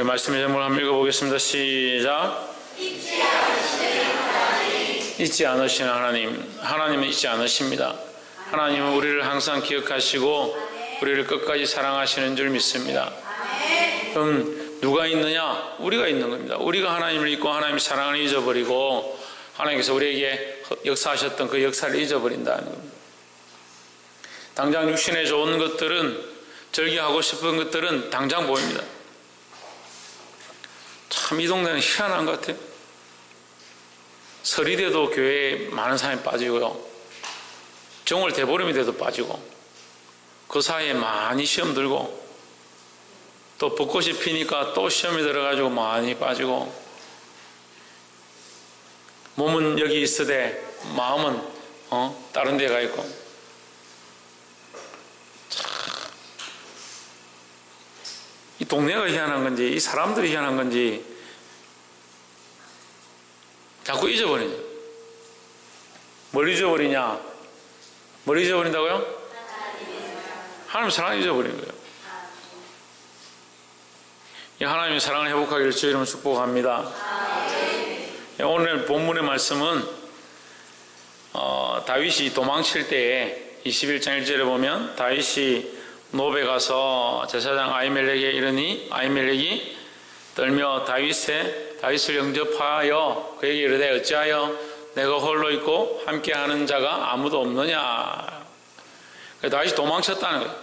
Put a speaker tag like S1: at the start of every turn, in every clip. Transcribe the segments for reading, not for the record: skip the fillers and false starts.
S1: 말씀의 제목을 한번 읽어보겠습니다. 시작. 잊지 않으시는 하나님. 하나님은 잊지 않으십니다. 하나님은 우리를 항상 기억하시고 우리를 끝까지 사랑하시는 줄 믿습니다. 그럼 누가 있느냐? 우리가 있는 겁니다. 우리가 하나님을 잊고 하나님의 사랑을 잊어버리고 하나님께서 우리에게 역사하셨던 그 역사를 잊어버린다는 겁니다. 당장 육신에 좋은 것들은, 절기하고 싶은 것들은 당장 보입니다. 참 이 동네는 희한한 것 같아요. 설이 돼도 교회에 많은 사람이 빠지고요, 정월 대보름이 돼도 빠지고, 그 사이에 많이 시험 들고, 또 벚꽃이 피니까 또 시험이 들어가지고 많이 빠지고, 몸은 여기 있으되 마음은 다른 데 가 있고. 참, 이 동네가 희한한 건지 이 사람들이 희한한 건지 자꾸 잊어버리죠. 뭘 잊어버리냐? 뭘 잊어버린다고요? 하나님의 사랑을 잊어버리는 거예요. 이 하나님의 사랑을 회복하기를 주의 이름으로 축복합니다. 오늘 본문의 말씀은 다윗이 도망칠 때에 21장 1절에 보면 다윗이 노베 가서 제사장 아히멜렉에 이르니 아히멜렉이 떨며 다윗을 영접하여 그에게 이르되 어찌하여 내가 홀로 있고 함께하는 자가 아무도 없느냐. 다윗이 도망쳤다는 거예요.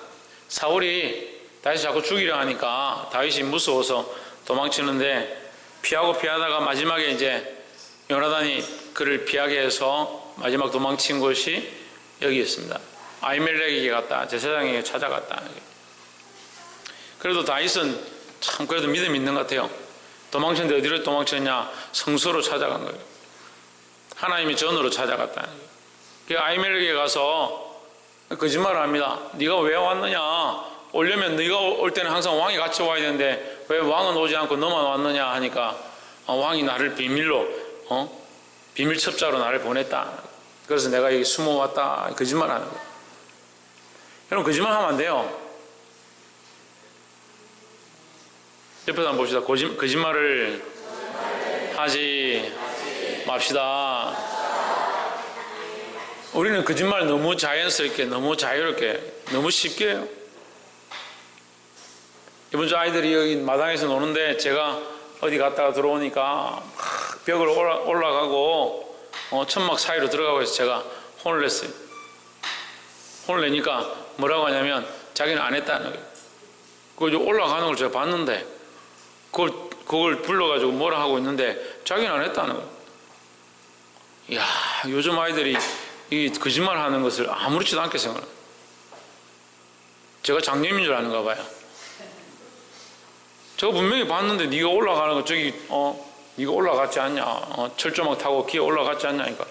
S1: 사울이 다윗을 자꾸 죽이려 하니까 다윗이 무서워서 도망치는데 피하다가 마지막에 이제 요나단이 그를 피하게 해서 마지막 도망친 곳이 여기 있습니다. 아히멜렉에게 갔다, 제사장에게 찾아갔다. 그래도 다윗은 참 그래도 믿음이 있는 것 같아요. 도망쳤는데 어디로 도망쳤냐? 성소로 찾아간 거예요. 하나님의 전으로 찾아갔다는 거예요. 그 아히멜렉에게 가서 거짓말을 합니다. 네가 왜 왔느냐? 오려면 네가 올 때는 항상 왕이 같이 와야 되는데 왜 왕은 오지 않고 너만 왔느냐 하니까 왕이 나를 비밀로 비밀 첩자로 나를 보냈다. 그래서 내가 여기 숨어왔다. 거짓말하는 거예요. 여러분, 거짓말하면 안 돼요. 옆에서 한번 봅시다. 거짓말을 하지 맙시다. 우리는 거짓말 너무 자연스럽게, 너무 자유롭게, 너무 쉽게 해요. 이번 주 아이들이 여기 마당에서 노는데 제가 어디 갔다가 들어오니까 벽을 올라가고 천막 사이로 들어가고 해서 제가 혼을 냈어요. 혼을 내니까 뭐라고 하냐면 자기는 안 했다는 거예요. 그걸 올라가는 걸 제가 봤는데 그걸 불러가지고 뭐라 하고 있는데 자기는 안 했다는 거예요. 이야, 요즘 아이들이 이 거짓말 하는 것을 아무렇지도 않게 생각해요. 제가 장님인 줄 아는가 봐요. 제가 분명히 봤는데 네가 올라가는 거 저기 네가 올라갔지 않냐, 철조망 타고 기어 올라갔지 않냐니까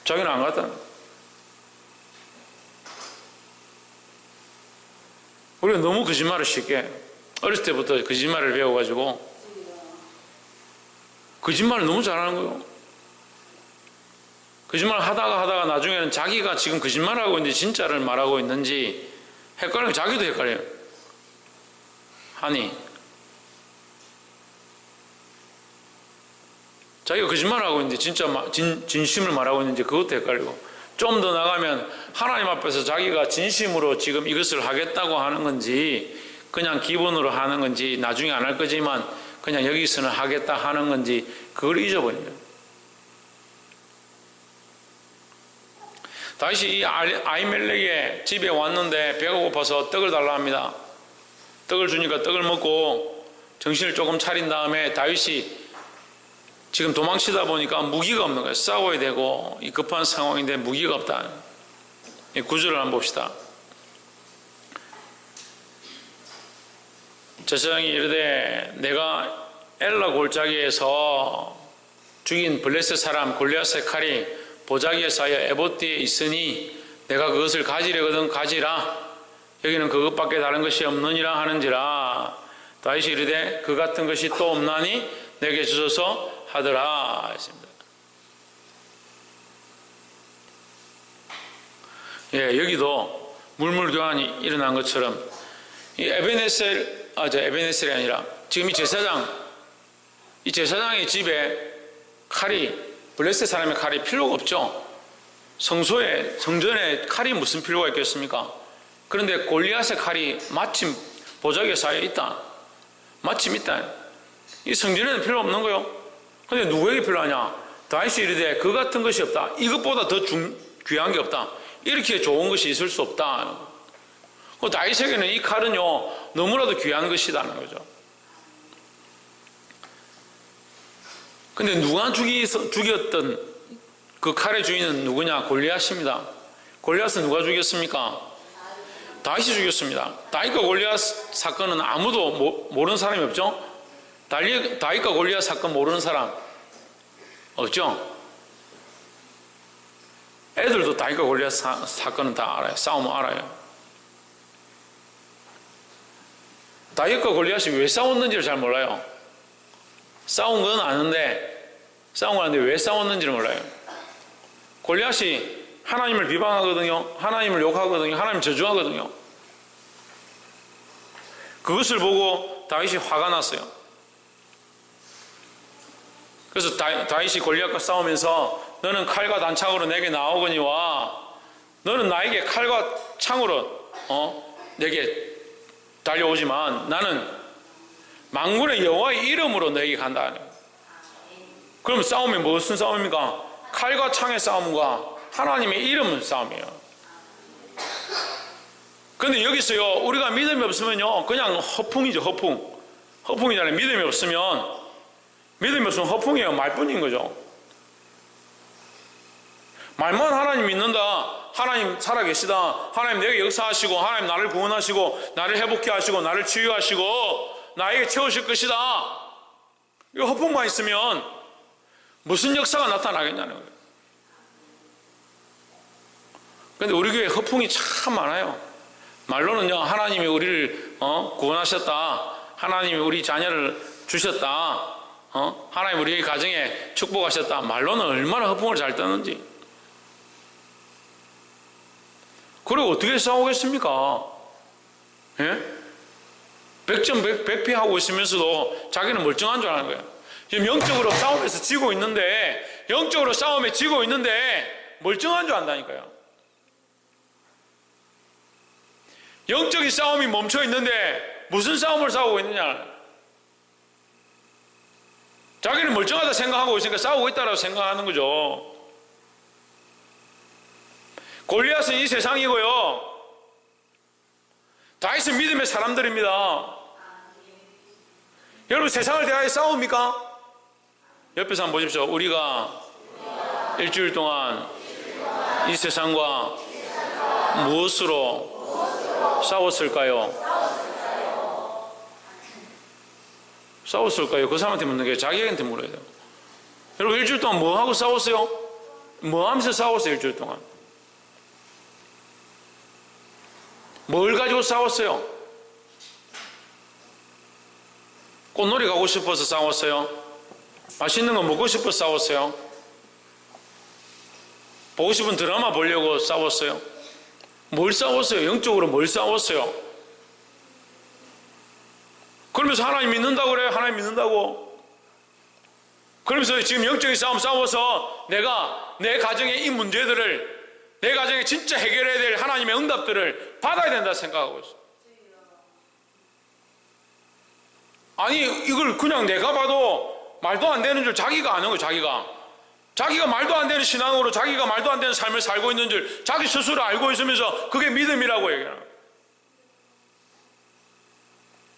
S1: 자기는 안 갔다는 거예요. 우리가 너무 거짓말을 쉽게 어렸을 때부터 거짓말을 배워가지고 거짓말을 너무 잘하는 거예요. 거짓말 하다가 나중에는 자기가 지금 거짓말하고 있는지 진짜를 말하고 있는지 헷갈리면 자기도 헷갈려요. 아니, 자기가 거짓말하고 있는지 진짜 진심을 말하고 있는지 그것도 헷갈리고, 좀 더 나가면 하나님 앞에서 자기가 진심으로 지금 이것을 하겠다고 하는 건지 그냥 기본으로 하는 건지 나중에 안 할 거지만 그냥 여기서는 하겠다 하는 건지 그걸 잊어버린 거예요. 다윗이 이 아히멜렉의 집에 왔는데 배가 고파서 떡을 달라 합니다. 떡을 주니까 떡을 먹고 정신을 조금 차린 다음에 다윗이 지금 도망치다 보니까 무기가 없는 거예요. 싸워야 되고 이 급한 상황인데 무기가 없다. 이 구절을 한번 봅시다. 제사장이 이르되 내가 엘라 골짜기에서 죽인 블레셋 사람 골리앗의 칼이 보자기에 쌓여 에봇디에 있으니 내가 그것을 가지려거든 가지라. 여기는 그것밖에 다른 것이 없느니라 하는지라. 다윗이 이르되 그 같은 것이 또 없나니 내게 주소서 하더라 했습니다. 예, 여기도 물물교환이 일어난 것처럼 이 에베네셀이 아니라 지금 이 제사장의 집에 칼이, 블레셋 사람의 칼이 필요가 없죠. 성전에 칼이 무슨 필요가 있겠습니까? 그런데 골리앗의 칼이 마침 보자기에 쌓여 있다. 마침 있다. 이 성전에는 필요 없는 거요. 근데 누구에게 필요하냐? 다윗이 이르되 그 같은 것이 없다. 이것보다 더 귀한 게 없다. 이렇게 좋은 것이 있을 수 없다. 다윗에게는 이 칼은요, 너무나도 귀한 것이라는 거죠. 근데 누가 죽였던 그 칼의 주인은 누구냐? 골리앗입니다. 골리앗은 누가 죽였습니까? 다윗이 죽였습니다. 다윗과 골리앗 사건은 아무도 모르는 사람이 없죠? 다윗과 골리앗 사건 모르는 사람 없죠? 애들도 다윗과 골리앗 사건은 다 알아요. 싸움은 알아요. 다윗과 골리앗이 왜 싸웠는지를 잘 몰라요. 싸운 건 아는데 왜 싸웠는지를 몰라요. 골리앗이 하나님을 비방하거든요. 하나님을 욕하거든요. 하나님을 저주하거든요. 그것을 보고 다윗이 화가 났어요. 그래서 다윗이 골리앗과 싸우면서 너는 칼과 단창으로 내게 나오거니와 너는 나에게 칼과 창으로 내게 달려오지만 나는 만군의 여호와의 이름으로 너에게 간다. 그럼 싸움이 무슨 싸움입니까? 칼과 창의 싸움과 하나님의 이름의 싸움이에요. 그런데 여기서요, 우리가 믿음이 없으면요, 그냥 허풍이죠. 허풍이잖아요. 믿음이 없으면 허풍이에요. 말뿐인 거죠. 말만 하나님 믿는다, 하나님 살아계시다, 하나님 내게 역사하시고, 하나님 나를 구원하시고, 나를 회복케 하시고, 나를 치유하시고, 나에게 채우실 것이다, 이 허풍만 있으면 무슨 역사가 나타나겠냐는 거예요. 그런데 우리 교회에 허풍이 참 많아요. 말로는요, 하나님이 우리를 구원하셨다, 하나님이 우리 자녀를 주셨다, 하나님 우리 가정에 축복하셨다. 말로는 얼마나 허풍을 잘 떠는지. 그리고 어떻게 싸우겠습니까? 예? 백전백패하고 있으면서도 자기는 멀쩡한 줄 아는 거예요. 지금 영적으로 싸움에서 지고 있는데, 영적으로 싸움에 지고 있는데 멀쩡한 줄 안다니까요. 영적인 싸움이 멈춰 있는데 무슨 싸움을 싸우고 있느냐? 자기는 멀쩡하다 생각하고 있으니까 싸우고 있다고 생각하는 거죠. 골리앗은 이 세상이고요, 다윗은 믿음의 사람들입니다. 여러분, 세상을 대하여 싸웁니까? 옆에서 한번 보십시오. 우리가 일주일 동안 이 세상과 무엇으로 싸웠을까요? 싸웠을까요? 그 사람한테 묻는 게 자기한테 물어야 돼요. 여러분, 일주일 동안 뭐 하고 싸웠어요? 뭐 하면서 싸웠어요? 일주일 동안 뭘 가지고 싸웠어요? 꽃놀이 가고 싶어서 싸웠어요? 맛있는 거 먹고 싶어서 싸웠어요? 보고 싶은 드라마 보려고 싸웠어요? 뭘 싸웠어요? 영적으로 뭘 싸웠어요? 그러면서 하나님 믿는다고 그래요? 하나님 믿는다고? 그러면서 지금 영적인 싸움 싸워서 내가 내 가정의 이 문제들을, 내 가정에 진짜 해결해야 될 하나님의 응답들을 받아야 된다 생각하고 있어. 아니, 이걸 그냥 내가 봐도 말도 안 되는 줄 자기가 아는 거예요. 자기가 말도 안 되는 신앙으로, 자기가 말도 안 되는 삶을 살고 있는 줄 자기 스스로 알고 있으면서 그게 믿음이라고 얘기하는 거예요.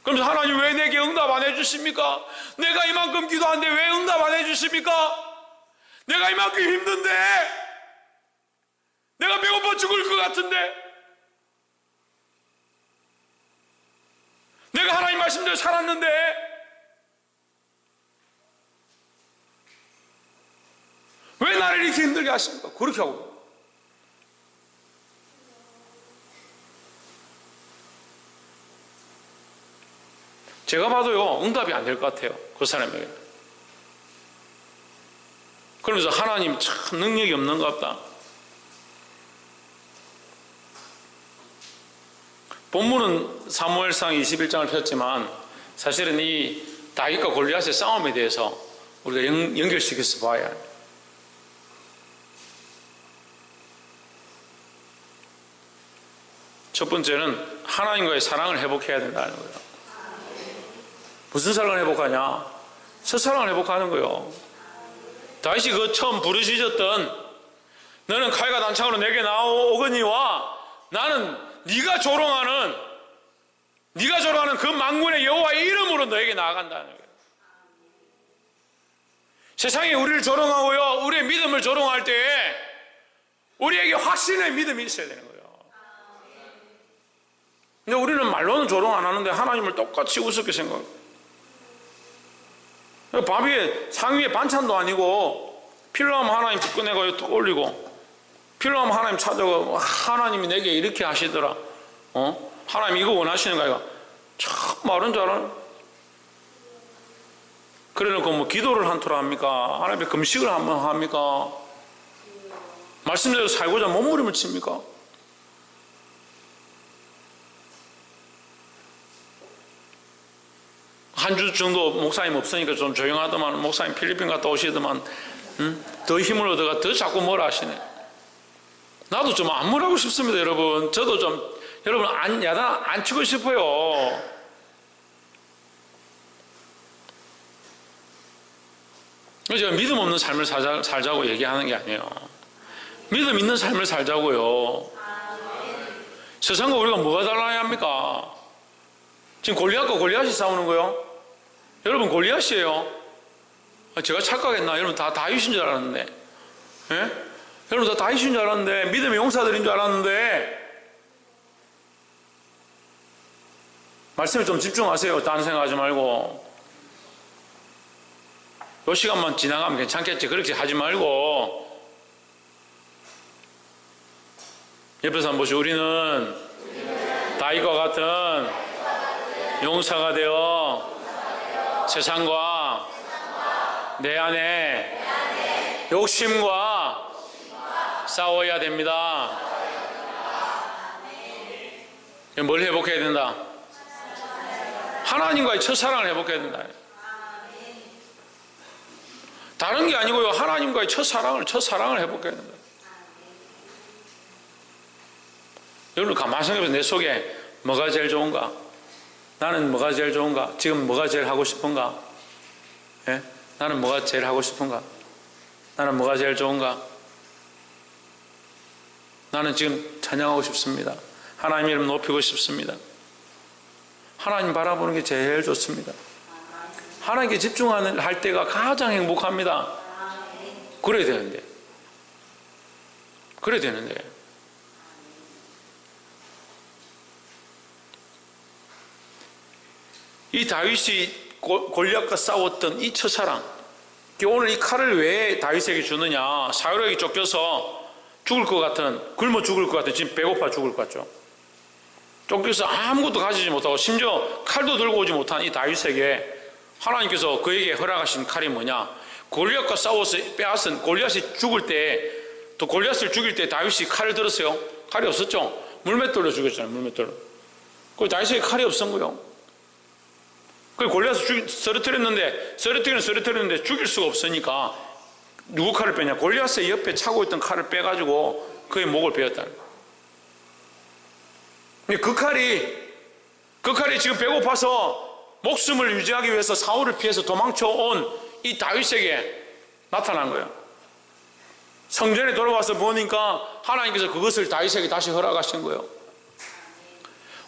S1: 그러면서 하나님 왜 내게 응답 안 해주십니까? 내가 이만큼 기도하는데 왜 응답 안 해주십니까? 내가 이만큼 힘든데, 내가 배고파 죽을 것 같은데, 내가 하나님 말씀대로 살았는데 왜 나를 이렇게 힘들게 하십니까? 그렇게 하고. 제가 봐도요, 응답이 안 될 것 같아요, 그 사람에게. 그러면서 하나님 참 능력이 없는 것 같다. 본문은 사무엘상 21장을 폈지만 사실은 이 다윗과 골리앗의 싸움에 대해서 우리가 연결시켜서 봐야 합니다. 첫 번째는 하나님과의 사랑을 회복해야 된다는 거예요. 무슨 사랑을 회복하냐? 첫사랑을 회복하는 거예요. 다윗이 그 처음 부르짖었던 너는 칼과 단창으로 내게 나오거니와 나는 네가 조롱하는 그 만군의 여호와의 이름으로 너에게 나아간다는 거예요. 세상이 우리를 조롱하고요, 우리의 믿음을 조롱할 때에 우리에게 확신의 믿음이 있어야 되는 거예요. 근데 우리는 말로는 조롱 안 하는데 하나님을 똑같이 우습게 생각해요. 밥 위에 상위에 반찬도 아니고 필요하면 하나님 꺼내고 또 올리고 필요하면 하나님 찾아가 하나님이 내게 이렇게 하시더라. 하나님 이거 원하시는 거야. 참 말은 잘하네. 그래놓고 뭐 기도를 한토라 합니까? 하나님의 금식을 한번 합니까? 말씀대로 살고자 몸부림을 칩니까? 한 주 정도 목사님 없으니까 좀 조용하더만 목사님 필리핀 갔다 오시더만 더 힘을 얻어가 더 자꾸 뭐라 하시네. 나도 좀 안무라고 싶습니다. 여러분 저도 좀 여러분 야단 안 치고 싶어요. 제가 믿음 없는 삶을 살자고 얘기하는 게 아니에요. 믿음 있는 삶을 살자고요. 세상과 우리가 뭐가 달라야 합니까? 지금 골리앗과 골리앗이 싸우는 거요? 여러분 골리앗이에요. 제가 착각했나? 여러분 다 다윗인 줄 알았는데, 예? 여러분 다 다윗인 줄 알았는데, 믿음의 용사들인 줄 알았는데, 말씀에 좀 집중하세요. 다른 생각하지 말고. 이 시간만 지나가면 괜찮겠지. 그렇게 하지 말고. 옆에서 한번 보시죠. 우리는 다윗과 같은 용사가 되어 세상과 내 안에 욕심과 싸워야 됩니다. 뭘 회복해야 된다? 하나님과의 첫사랑을 회복해야 된다. 다른 게 아니고요. 하나님과의 첫사랑을 회복해야 된다. 여러분 가만히 생각해보세요. 내 속에 뭐가 제일 좋은가? 나는 뭐가 제일 좋은가? 지금 뭐가 제일 하고 싶은가? 예? 나는 뭐가 제일 하고 싶은가? 나는 뭐가 제일 좋은가? 나는 지금 찬양하고 싶습니다. 하나님 이름 높이고 싶습니다. 하나님 바라보는 게 제일 좋습니다. 하나님께 집중하는 할 때가 가장 행복합니다. 그래야 되는데. 이 다윗이 골리앗과 싸웠던 이 첫사랑, 오늘 이 칼을 왜 다윗에게 주느냐? 사울에게 쫓겨서 죽을 것 같은, 굶어 죽을 것 같은, 지금 배고파 죽을 것 같죠? 쫓겨서 아무것도 가지지 못하고 심지어 칼도 들고 오지 못한 이 다윗에게 하나님께서 그에게 허락하신 칼이 뭐냐? 골리앗과 싸워서 빼앗은 골리앗이 죽을 때, 또 골리앗을 죽일 때 다윗이 칼을 들었어요? 칼이 없었죠? 물맷돌로 죽였잖아요. 물맷돌로. 그 다윗에게 칼이 없은 거예요. 그 골리앗을 쓰러뜨렸는데 죽일 수가 없으니까 누구 칼을 빼냐? 골리앗의 옆에 차고 있던 칼을 빼가지고 그의 목을 베었다는 거예요. 그 칼이 지금 배고파서 목숨을 유지하기 위해서 사울을 피해서 도망쳐온 이 다윗에게 나타난 거예요. 성전에 돌아와서 보니까 하나님께서 그것을 다윗에게 다시 허락하신 거예요.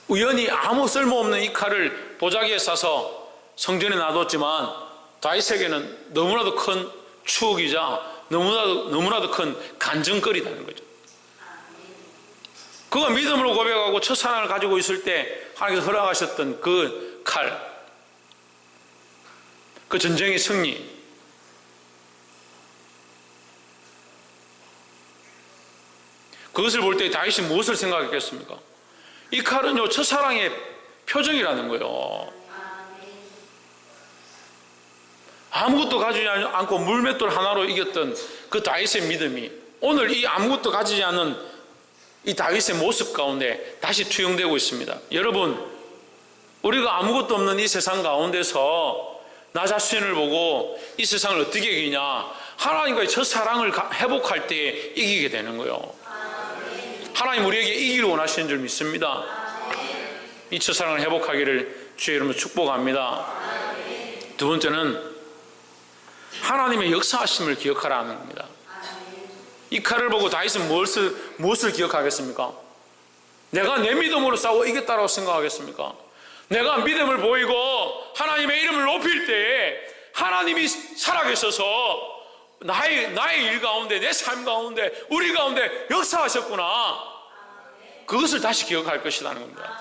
S1: 우연히 아무 쓸모없는 이 칼을 보자기에 싸서 성전에 놔뒀지만 다윗에게는 너무나도 큰 추억이자 너무나도 큰 간증거리다는 거죠. 그가 믿음으로 고백하고 첫사랑을 가지고 있을 때 하나님께서 허락하셨던 그 칼, 그 전쟁의 승리, 그것을 볼 때 다윗이 무엇을 생각했겠습니까? 이 칼은요 첫사랑의 표정이라는 거예요. 아무것도 가지지 않고 물맷돌 하나로 이겼던 그 다윗의 믿음이 오늘 이 아무것도 가지지 않은 이 다윗의 모습 가운데 다시 투영되고 있습니다. 여러분, 우리가 아무것도 없는 이 세상 가운데서 나 자신을 보고 이 세상을 어떻게 이기냐? 하나님과의 첫사랑을 회복할 때 이기게 되는 거예요. 하나님 우리에게 이기를 원하시는 줄 믿습니다. 이 첫사랑을 회복하기를 주의 이름으로 축복합니다. 두 번째는 하나님의 역사하심을 기억하라는 겁니다. 이 칼을 보고 다윗은 무엇을 기억하겠습니까? 내가 내 믿음으로 싸워 이겼다고 생각하겠습니까? 내가 믿음을 보이고 하나님의 이름을 높일 때에 하나님이 살아계셔서 나의 일 가운데, 내 삶 가운데, 우리 가운데 역사하셨구나. 그것을 다시 기억할 것이라는 겁니다.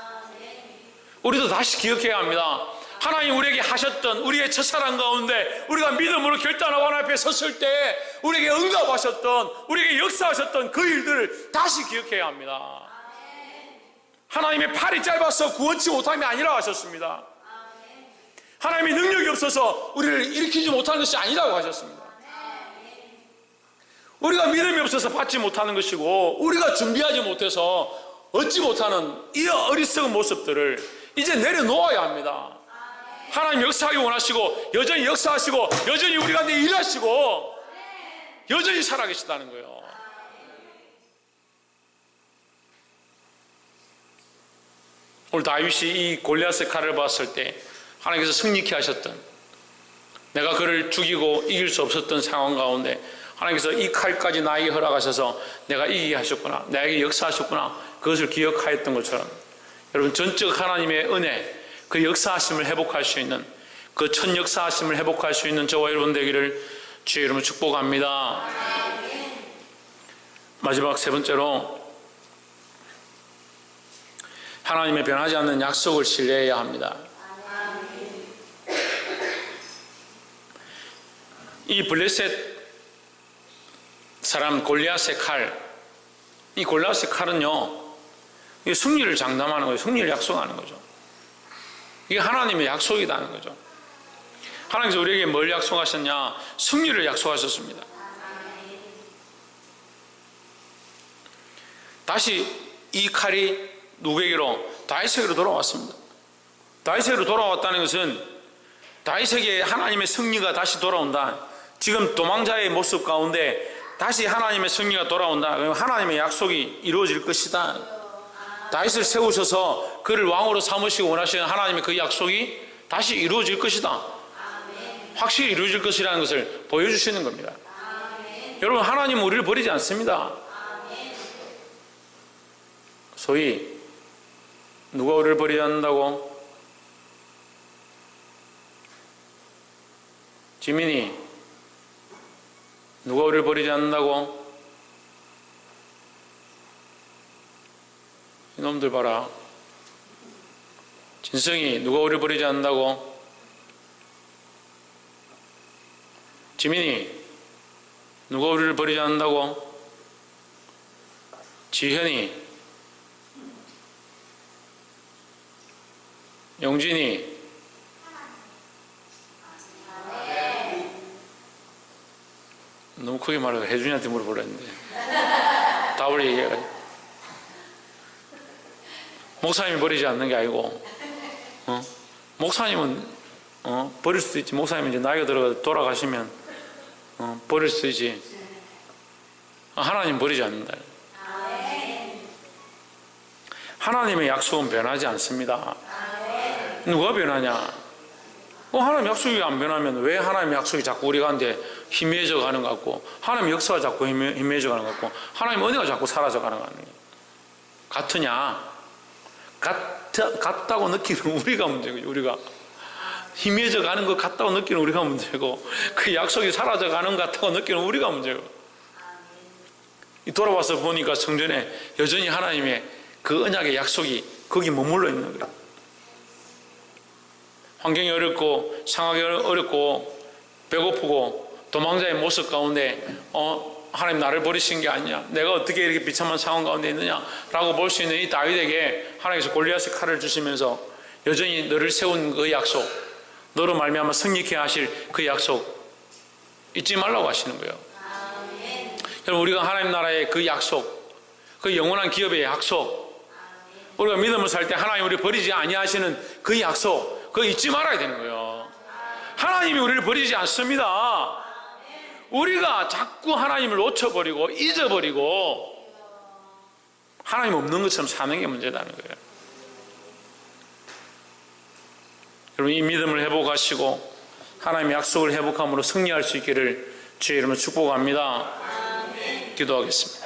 S1: 우리도 다시 기억해야 합니다. 하나님 우리에게 하셨던 우리의 첫사랑 가운데 우리가 믿음으로 결단하고 하나님 앞에 섰을 때 우리에게 응답하셨던, 우리에게 역사하셨던 그 일들을 다시 기억해야 합니다. 하나님의 팔이 짧아서 구원치 못함이 아니라고 하셨습니다. 하나님의 능력이 없어서 우리를 일으키지 못하는 것이 아니라고 하셨습니다. 우리가 믿음이 없어서 받지 못하는 것이고 우리가 준비하지 못해서 얻지 못하는 이 어리석은 모습들을 이제 내려놓아야 합니다. 하나님 역사하기 원하시고 여전히 역사하시고 여전히 우리 가운데 일하시고 여전히 살아계시다는 거예요. 오늘 다윗이 이 골리앗의 칼을 봤을 때 하나님께서 승리케 하셨던, 내가 그를 죽이고 이길 수 없었던 상황 가운데 하나님께서 이 칼까지 나에게 허락하셔서 내가 이기게 하셨구나, 나에게 역사하셨구나, 그것을 기억하였던 것처럼 여러분 전적 하나님의 은혜, 그 역사하심을 회복할 수 있는, 그 첫 역사하심을 회복할 수 있는 저와 여러분 되기를 주의 이름으로 축복합니다. 마지막 세 번째로 하나님의 변하지 않는 약속을 신뢰해야 합니다. 이 블레셋 사람 골리앗의 칼, 이 골리앗의 칼은요, 이게 승리를 장담하는 거예요. 승리를 약속하는 거죠. 이게 하나님의 약속이라는 거죠. 하나님께서 우리에게 뭘 약속하셨냐? 승리를 약속하셨습니다. 다시 이 칼이 누구에게로? 다윗에게로 돌아왔습니다. 다윗에게로 돌아왔다는 것은 다윗에게 하나님의 승리가 다시 돌아온다. 지금 도망자의 모습 가운데 다시 하나님의 승리가 돌아온다. 그러면 하나님의 약속이 이루어질 것이다. 다윗을 세우셔서 그를 왕으로 삼으시고 원하시는 하나님의 그 약속이 다시 이루어질 것이다. 확실히 이루어질 것이라는 것을 보여주시는 겁니다. 여러분, 하나님은 우리를 버리지 않습니다. 소위 누가 우리를 버리지 않는다고? 지민이, 누가 우리를 버리지 않는다고? 이놈들 봐라. 진성이, 누가 우리를 버리지 않는다고? 지민이, 누가 우리를 버리지 않는다고? 지현이, 영진이, 너무 크게 말해서 혜준이한테 물어보려 했는데 답을 얘기해가지고, 목사님이 버리지 않는 게 아니고, 목사님은 버릴 수도 있지. 목사님은 이제 나이가 들어가 돌아가시면 버릴 수도 있지. 하나님 버리지 않는다. 하나님의 약속은 변하지 않습니다. 누가 변하냐? 하나님 약속이 안 변하면 왜 하나님 약속이 자꾸 우리 가운데 희미해져 가는 것 같고, 하나님 역사가 자꾸 희미해져 가는 것 같고, 하나님 은혜가 자꾸 사라져 가는 것 같냐? 같으냐? 같다고 느끼는 우리가 문제고, 우리가 희미해져 가는 것 같다고 느끼는 우리가 문제고, 그 약속이 사라져 가는 것 같다고 느끼는 우리가 문제고. 돌아와서 보니까 성전에 여전히 하나님의 그 언약의 약속이 거기 머물러 있는 거예요. 환경이 어렵고 상황이 어렵고 배고프고 도망자의 모습 가운데 하나님 나를 버리신 게 아니냐, 내가 어떻게 이렇게 비참한 상황 가운데 있느냐라고 볼 수 있는 이 다윗에게 하나님께서 골리앗의 칼을 주시면서 여전히 너를 세운 그 약속, 너로 말미암아 승리케 하실 그 약속 잊지 말라고 하시는 거예요. 여러분, 우리가 하나님 나라의 그 약속, 그 영원한 기업의 약속, 우리가 믿음을 살 때 하나님 우리 버리지 아니하시는 그 약속, 그거 잊지 말아야 되는 거예요. 하나님이 우리를 버리지 않습니다. 우리가 자꾸 하나님을 놓쳐버리고 잊어버리고 하나님 없는 것처럼 사는 게 문제라는 거예요. 여러분, 이 믿음을 회복하시고 하나님의 약속을 회복함으로 승리할 수 있기를 주의 이름으로 축복합니다. 기도하겠습니다.